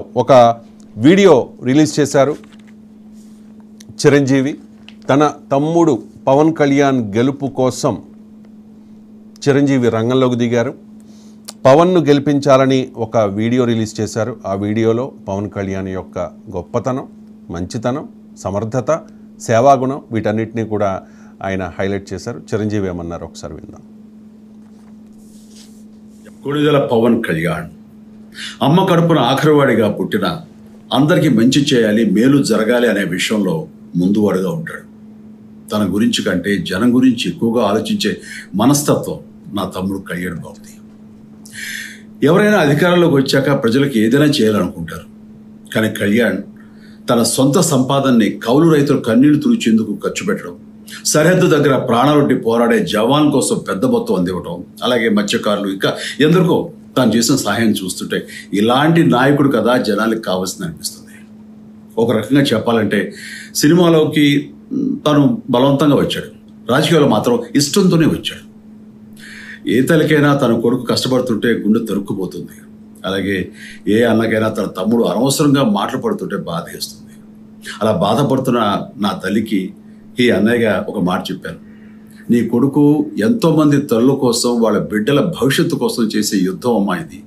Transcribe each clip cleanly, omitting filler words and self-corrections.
ఒక video release చేశారు చిరంజీవి. తన తమ్ముడు పవన్ కళ్యాణ్ గెలుపు కోసం చిరంజీవి రంగంలోకి దిగారు. పవన్ను గెలిపించాలని ఒక వీడియో రిలీజ్ చేశారు. ఆ వీడియోలో పవన్ కళ్యాణ్ యొక్క గొప్పతనం, మంచితనం, సమర్థత, సేవాగుణం వీటన్నిటినీ కూడా ఆయన హైలైట్ చేశారు. చిరంజీవి ఏమన్నారు ఒకసారి విందాం. కొణిదెల పవన్ కళ్యాణ్ అమ్మ కడుపున ఆఖరివాడిగా పుట్టిన అందరికీ మంచి చేయాలి, మేలు జరగాలి అనే విషయంలో ముందువాడుగా ఉంటాడు. తన గురించి కంటే జనం గురించి ఎక్కువగా ఆలోచించే మనస్తత్వం నా తమ్ముడు కళ్యాణ్ బాబుది. ఎవరైనా అధికారంలోకి వచ్చాక ప్రజలకు ఏదైనా చేయాలనుకుంటారు. కానీ కళ్యాణ్ తన సొంత సంపాదనని కౌలు రైతులు కన్నీళ్లు తుడిచేందుకు ఖర్చు పెట్టడం, సరిహద్దు దగ్గర ప్రాణాలొడ్డి పోరాడే జవాన్ కోసం పెద్ద మొత్తం అందివ్వటం, అలాగే మత్స్యకారులు ఇంకా ఎందరికో తాను చేసిన సహాయం చూస్తుంటే ఇలాంటి నాయకుడు కదా జనాలకు కావాల్సింది అనిపిస్తుంది. ఒక రకంగా చెప్పాలంటే సినిమాలోకి తను బలవంతంగా వచ్చాడు, రాజకీయాల్లో మాత్రం ఇష్టంతోనే వచ్చాడు. ఏ తల్లికైనా తన కొడుకు కష్టపడుతుంటే గుండె తరుక్కుపోతుంది. అలాగే ఏ అన్నకైనా తన తమ్ముడు అనవసరంగా మాటలు పడుతుంటే బాధేస్తుంది. అలా బాధపడుతున్న నా తల్లికి ఈ అన్నయ్యగా ఒక మాట చెప్పాను. నీ కొడుకు ఎంతోమంది తల్లుల కోసం, వాళ్ళ బిడ్డల భవిష్యత్తు కోసం చేసే యుద్ధం అమ్మా ఇది.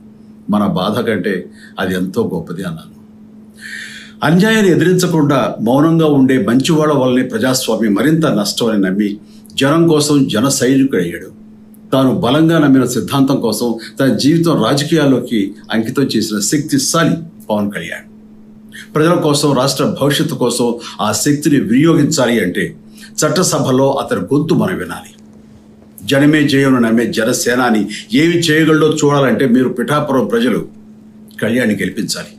మన బాధ కంటే అది ఎంతో గొప్పది అన్నాను. అన్యాయాన్ని ఎదిరించకుండా మౌనంగా ఉండే మంచివాళ్ల వల్లనే ప్రజాస్వామ్యం మరింత నష్టం అని నమ్మి జనం కోసం జన సైనికుడు అయ్యాడు. తాను బలంగా నమ్మిన సిద్ధాంతం కోసం తన జీవితం రాజకీయాల్లోకి అంకితం చేసిన శక్తిశాలి పవన్ కళ్యాణ్. ప్రజల కోసం, రాష్ట్ర భవిష్యత్తు కోసం ఆ శక్తిని వినియోగించాలి అంటే చట్టసభలో అతని గొంతు మనం వినాలి. జనమే జయను నమ్మే జనసేనాని ఏమి చేయగలడో చూడాలంటే మీరు పిఠాపురం ప్రజలు కళ్యాణ్ని గెలిపించాలి.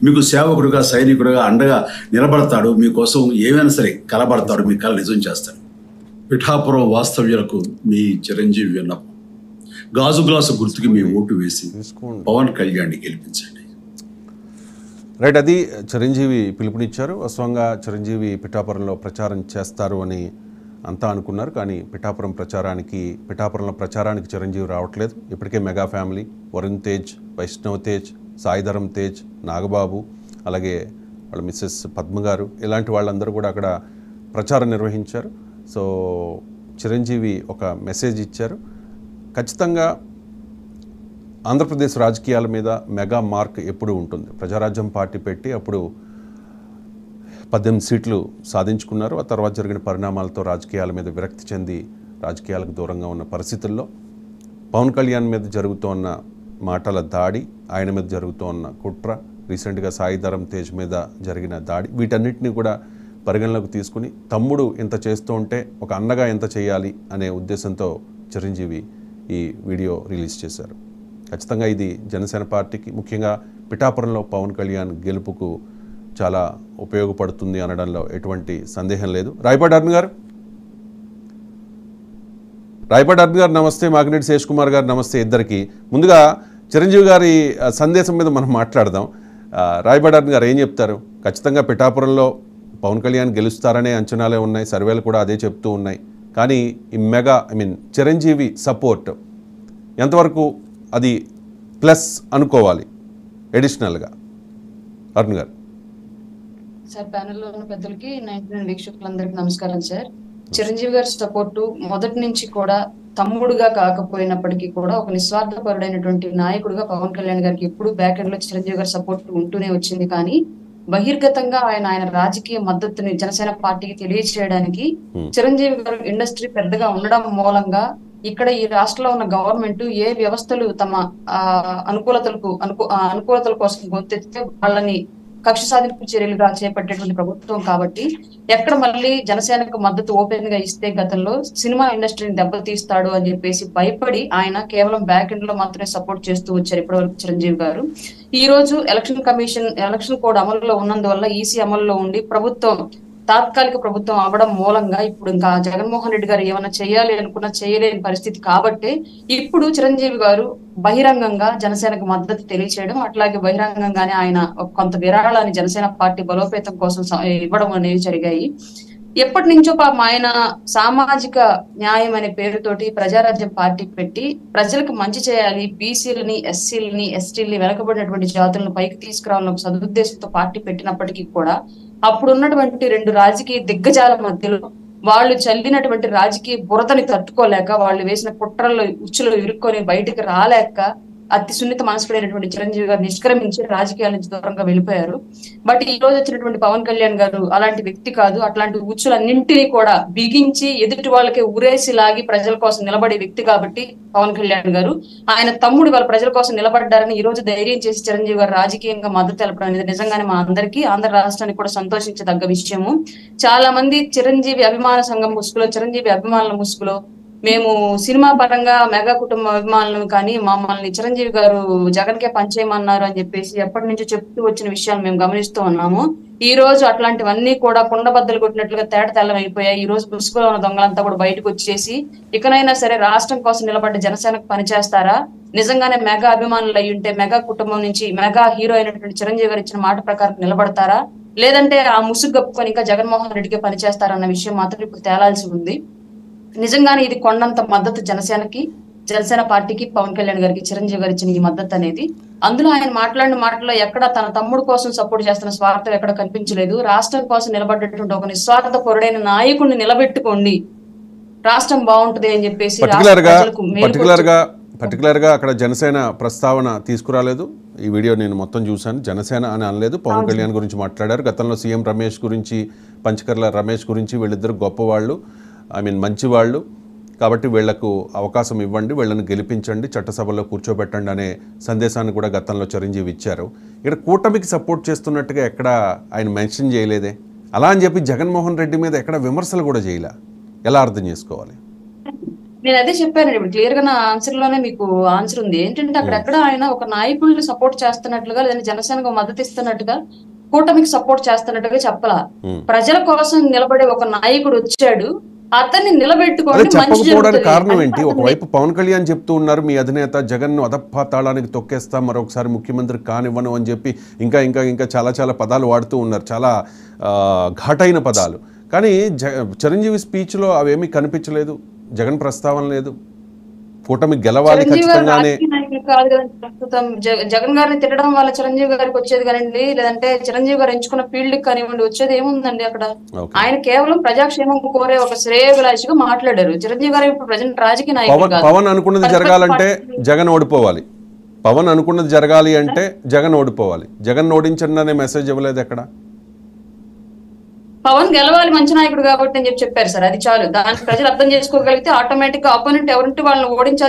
మీకు సేవకుడుగా, సైనికుడుగా అండగా నిలబడతాడు. మీకోసం ఏమైనా సరే కలబడతాడు, మీ కళ నిజం చేస్తాడు. పిఠాపురం వాస్తవ్యులకు మీ చిరంజీవి విన్నపం, గాజు గ్లాసు గుర్తుకి మీ ఓటు వేసి పవన్ కళ్యాణ్ని గెలిపించండి. రైట్, అది చిరంజీవి పిలుపునిచ్చారు. వాస్తవంగా చిరంజీవి పిఠాపురంలో ప్రచారం చేస్తారు అని అంతా అనుకున్నారు. కానీ పిఠాపురంలో ప్రచారానికి చిరంజీవి రావట్లేదు. ఇప్పటికే మెగా ఫ్యామిలీ, వరుణ్ తేజ్, వైష్ణవ్ తేజ్, సాయిధరం తేజ్, నాగబాబు, అలాగే వాళ్ళ మిస్సెస్ పద్మ గారు, ఇలాంటి వాళ్ళందరూ కూడా అక్కడ ప్రచారం నిర్వహించారు. సో చిరంజీవి ఒక మెసేజ్ ఇచ్చారు. ఖచ్చితంగా ఆంధ్రప్రదేశ్ రాజకీయాల మీద మెగా మార్క్ ఎప్పుడూ ఉంటుంది. ప్రజారాజ్యం పార్టీ పెట్టి అప్పుడు 18 సీట్లు సాధించుకున్నారు. ఆ తర్వాత జరిగిన పరిణామాలతో రాజకీయాల మీద విరక్తి చెంది రాజకీయాలకు దూరంగా ఉన్న పరిస్థితుల్లో పవన్ కళ్యాణ్ మీద జరుగుతోన్న మాటల దాడి, ఆయన మీద జరుగుతోన్న కుట్ర, రీసెంట్గా సాయిధరం తేజ్ మీద జరిగిన దాడి, వీటన్నిటిని కూడా పరిగణలోకి తీసుకుని తమ్ముడు ఇంత చేస్తూ ఉంటే ఒక అన్నగా ఎంత చేయాలి అనే ఉద్దేశంతో చిరంజీవి ఈ వీడియో రిలీజ్ చేశారు. ఖచ్చితంగా ఇది జనసేన పార్టీకి, ముఖ్యంగా పిఠాపురంలో పవన్ కళ్యాణ్ గెలుపుకు చాలా ఉపయోగపడుతుంది అనడంలో ఎటువంటి సందేహం లేదు. రాయపాటి అరుణ్ గారు నమస్తే, మాగినేటి శేష్ కుమార్ గారు నమస్తే ఇద్దరికి. ముందుగా చిరంజీవి గారి సందేశం మీద మనం మాట్లాడదాం. రాయపాటి అరుణ్ గారు ఏం చెప్తారు? ఖచ్చితంగా పిఠాపురంలో పవన్ కళ్యాణ్ గెలుస్తారనే అంచనాలే ఉన్నాయి, సర్వేలు కూడా అదే చెప్తూ ఉన్నాయి. కానీ ఈ చిరంజీవి సపోర్ట్ ఎంతవరకు అది ప్లస్ అనుకోవాలి అడిషనల్గా? అరుణ్ గారు. సార్, ప్యానెల్లో ఉన్న పెద్దలకి, 99 వీక్షకులందరికీ నమస్కారం సార్. చిరంజీవి గారి సపోర్టు మొదటి నుంచి కూడా తమ్ముడుగా కాకపోయినప్పటికీ కూడా ఒక నిస్వార్థపరుడైనటువంటి నాయకుడుగా పవన్ కళ్యాణ్ గారికి ఎప్పుడు బ్యాక్ ఎండ్ లో చిరంజీవి గారి సపోర్ట్ ఉంటూనే వచ్చింది. కానీ బహిర్గతంగా ఆయన రాజకీయ మద్దతుని జనసేన పార్టీకి తెలియజేయడానికి చిరంజీవి గారు ఇండస్ట్రీ పెద్దగా ఉండడం మూలంగా ఇక్కడ ఈ రాష్ట్రంలో ఉన్న గవర్నమెంట్ ఏ వ్యవస్థలు తమ అనుకూలతల కోసం గొంతెత్తితే వాళ్ళని కక్ష సాధింపు చర్యలుగా చేపట్టేటువంటి ప్రభుత్వం. కాబట్టి ఎక్కడ మళ్ళీ జనసేనకు మద్దతు ఓపెన్ గా ఇస్తే గతంలో సినిమా ఇండస్ట్రీని దెబ్బతీస్తాడు అని చెప్పేసి భయపడి ఆయన కేవలం బ్యాక్ ఎండ్ లో మాత్రమే సపోర్ట్ చేస్తూ వచ్చారు ఇప్పటివరకు చిరంజీవి గారు. ఈ రోజు ఎలక్షన్ కోడ్ అమలులో ఉన్నందువల్ల, ఈసీ అమలులో ఉండి తాత్కాలిక ప్రభుత్వం అవ్వడం మూలంగా ఇప్పుడు ఇంకా జగన్మోహన్ రెడ్డి గారు ఏమైనా చేయాలి అనుకున్నా చేయలేని పరిస్థితి. కాబట్టి ఇప్పుడు చిరంజీవి గారు బహిరంగంగా జనసేనకు మద్దతు తెలియచేయడం, అట్లాగే బహిరంగంగానే ఆయన కొంత విరాళాన్ని జనసేన పార్టీ బలోపేతం కోసం ఇవ్వడం అనేవి జరిగాయి. ఎప్పటి నుంచో పాపం ఆయన సామాజిక న్యాయం అనే పేరుతోటి ప్రజారాజ్యం పార్టీ పెట్టి ప్రజలకు మంచి చేయాలి, బీసీలని, ఎస్సీలని, ఎస్టీలని, వెనకబడినటువంటి జాతులను పైకి తీసుకురావాలని ఒక సదుద్దేశంతో పార్టీ పెట్టినప్పటికీ కూడా అప్పుడు ఉన్నటువంటి రెండు రాజకీయ దిగ్గజాల మధ్యలో వాళ్ళు చల్లినటువంటి రాజకీయ బురదని తట్టుకోలేక, వాళ్ళు వేసిన కుట్రల్లో ఉచ్చులో ఇరుక్కొని బయటికి రాలేక అతి సున్నిత మనసుకుడైనటువంటి చిరంజీవి గారు నిష్క్రమించి రాజకీయాల నుంచి దూరంగా వెళ్ళిపోయారు. బట్ ఈ రోజు వచ్చినటువంటి పవన్ కళ్యాణ్ గారు అలాంటి వ్యక్తి కాదు. అట్లాంటి ఉచ్చులన్నింటినీ కూడా బిగించి ఎదుటి వాళ్ళకి ఉరేసి లాగి ప్రజల కోసం నిలబడే వ్యక్తి కాబట్టి పవన్ కళ్యాణ్ గారు, ఆయన తమ్ముడు వాళ్ళ ప్రజల కోసం నిలబడ్డారని ఈ రోజు ధైర్యం చేసి చిరంజీవి గారు రాజకీయంగా మద్దతు తెలపడం అనేది నిజంగానే మా అందరికీ, ఆంధ్ర రాష్ట్రానికి కూడా సంతోషించదగ్గ విషయము. చాలా మంది చిరంజీవి అభిమాన సంఘం ముసుగులో, చిరంజీవి అభిమానుల ముసుగులో మేము సినిమా పరంగా మెగా కుటుంబ అభిమానులు కానీ మమ్మల్ని చిరంజీవి గారు జగన్ కే పనిచేయమన్నారు అని చెప్పేసి ఎప్పటి నుంచో చెప్తూ వచ్చిన విషయాలు మేము గమనిస్తూ ఉన్నాము. ఈ రోజు అట్లాంటివన్నీ కూడా కుండబద్దలు కొట్టినట్లుగా తేట తెల్లమైపోయాయి. ఈ రోజు ముసుగులో ఉన్న దొంగలంతా కూడా బయటకు వచ్చేసి ఇకనైనా సరే రాష్ట్రం కోసం నిలబడ్డ జనసేనకు పనిచేస్తారా, నిజంగానే మెగా అభిమానులు అయి ఉంటే మెగా కుటుంబం నుంచి మెగా హీరో అయినటువంటి చిరంజీవి గారు ఇచ్చిన మాట ప్రకారం నిలబడతారా, లేదంటే ఆ ముసుగు గప్పుకొని ఇంకా జగన్మోహన్ రెడ్డికి పనిచేస్తారన్న విషయం మాత్రం ఇప్పుడు తేలాల్సి ఉంది. నిజంగానే ఇది కొండంత మద్దతు జనసేనకి, జనసేన పార్టీకి, పవన్ కళ్యాణ్ గారికి చిరంజీవి గారు ఇచ్చిన ఈ మద్దతు అనేది. అందులో ఆయన మాట్లాడిన మాటల్లో ఎక్కడ తన తమ్ముడు కోసం సపోర్ట్ చేస్తున్న స్వార్థం ఎక్కడ కనిపించలేదు. రాష్ట్రం కోసం నిలబడ్డటువంటి ఒక నిస్వార్థ పొరుడైన నాయకుడిని నిలబెట్టుకోండి, రాష్ట్రం బాగుంటది అని చెప్పేసి పర్టికులర్ గా అక్కడ జనసేన ప్రస్తావన తీసుకురాలేదు. ఈ వీడియో నేను మొత్తం చూశాను. జనసేన అని అనలేదు, పవన్ కళ్యాణ్ గురించి మాట్లాడారు. గతంలో సీఎం రమేష్ గురించి, పంచకర్ల రమేష్ గురించి వీళ్ళిద్దరు గొప్పవాళ్ళు, మంచివాళ్ళు కాబట్టి వీళ్లకు అవకాశం ఇవ్వండి, వీళ్ళని గెలిపించండి, చట్టసభలో కూర్చోబెట్టండి అనే సందేశాన్ని కూడా గతంలో చిరంజీవి ఇచ్చారు. ఇక్కడ కూటమికి సపోర్ట్ చేస్తున్నట్టుగా ఎక్కడ ఆయన మెన్షన్ చేయలేదే. అలా అని చెప్పి జగన్మోహన్ రెడ్డి మీద ఎక్కడ విమర్శలు కూడా చేయలే. ఎలా అర్థం చేసుకోవాలి? నేను అదే చెప్పాను, ఇప్పుడు క్లియర్ గా నా ఆన్సర్ లోనే మీకు ఆన్సర్ ఉంది. ఏంటంటే అక్కడెక్కడ ఆయన ఒక నాయకుడిని సపోర్ట్ చేస్తున్నట్లుగా, లేదంటే జనసేనకు మద్దతు ఇస్తున్నట్టుగా, కూటమికి సపోర్ట్ చేస్తున్నట్టుగా చెప్పలా. ప్రజల కోసం నిలబడే ఒక నాయకుడు వచ్చాడు, అతన్ని నిలబెట్టుకోండి. చెప్పకపోవడానికి కారణం ఏంటి? ఒకవైపు పవన్ కళ్యాణ్ చెప్తూ ఉన్నారు, మీ అధినేత జగన్ను అధపాతాళానికి తొక్కేస్తా, మరొకసారి ముఖ్యమంత్రి కానివ్వను అని చెప్పి ఇంకా ఇంకా ఇంకా చాలా చాలా పదాలు వాడుతూ ఉన్నారు, చాలా ఘాటైన పదాలు. కానీ చిరంజీవి స్పీచ్లో అవేమీ కనిపించలేదు, జగన్ ప్రస్తావన లేదు. కూటమి గెలవాలి ఖచ్చితంగానే. ప్రస్తుతం జగన్ గారిని తిట్టడం వల్ల చిరంజీవి గారికి వచ్చేది కానివ్వండి, లేదంటే చిరంజీవి గారు ఎంచుకున్న ఫీల్డ్ కానివ్వండి, వచ్చేది ఏముందండి అక్కడ? ఆయన కేవలం ప్రజాక్షేమం కోరే ఒక శ్రేయోభిలాషిగా మాట్లాడారు. చిరంజీవి గారు ఇప్పుడు ప్రజెంట్ రాజకీయ నాయకుడు. పవన్ అనుకున్నది జరగాలంటే జగన్ ఓడిపోవాలి, పవన్ అనుకున్నది జరగాలి అంటే జగన్ ఓడిపోవాలి. జగన్ ఓడించండి అనే మెసేజ్ ఇవ్వలేదు ఎక్కడ. పవన్ గెలవాలి, మంచి నాయకుడు కాబట్టి అని చెప్పారు సార్, అది చాలు. దానికి ప్రజలు అర్థం చేసుకోగలిగితే ఆటోమేటిక్ గా ఆపోనెంట్ ఎవరుంటే వాళ్ళని ఓడించాలి.